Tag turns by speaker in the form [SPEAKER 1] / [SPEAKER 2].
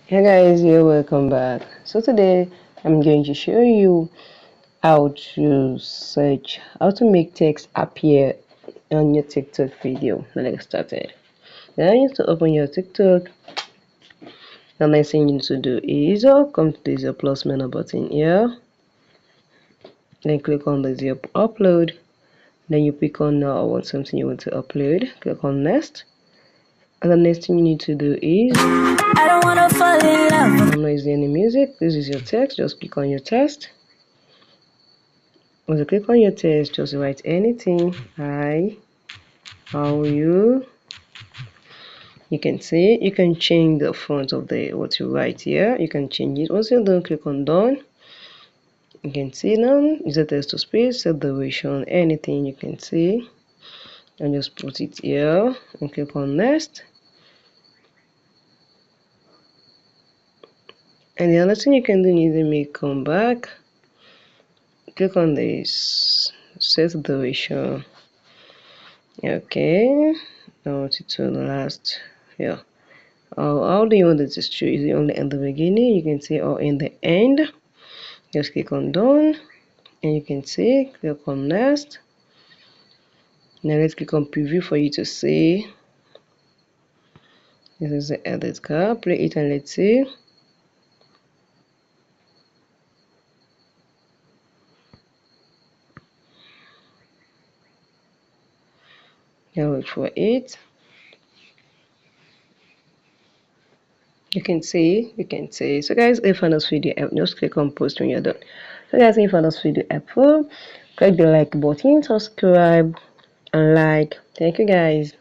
[SPEAKER 1] Hey guys, you're welcome back. So today I'm going to show you how to make text appear on your TikTok video. Let's get started. Now you need to open your TikTok. The next thing you need to do is come to this plus menu button here. Then click on the zip upload. Then you pick on now want something you want to upload. Click on next. And the next thing you need to do is I don't wanna fall in love. I'm not using any music. This is your text. Just click on your text. Once you click on your text, just write anything. Hi, how are you? You can see you can change the font of the what you write here. You can change it. Once you're done, click on done. You can see now use the text to speech, set the duration, anything you can see, and just put it here and click on next. And the other thing you can do is to make come back. Click on this, set the duration. Okay, I want it to last. Yeah. How do you want it to show? Is it only in the beginning? You can see, or in the end. Just click on done, and you can see click on next. Now let's click on preview for you to see. This is the edit card. Play it and let's see. Now wait for it. You can see. So guys, if you found this video helpful, just click on post when you're done. So guys, if you found this video helpful, click the like button, subscribe, and like. Thank you guys.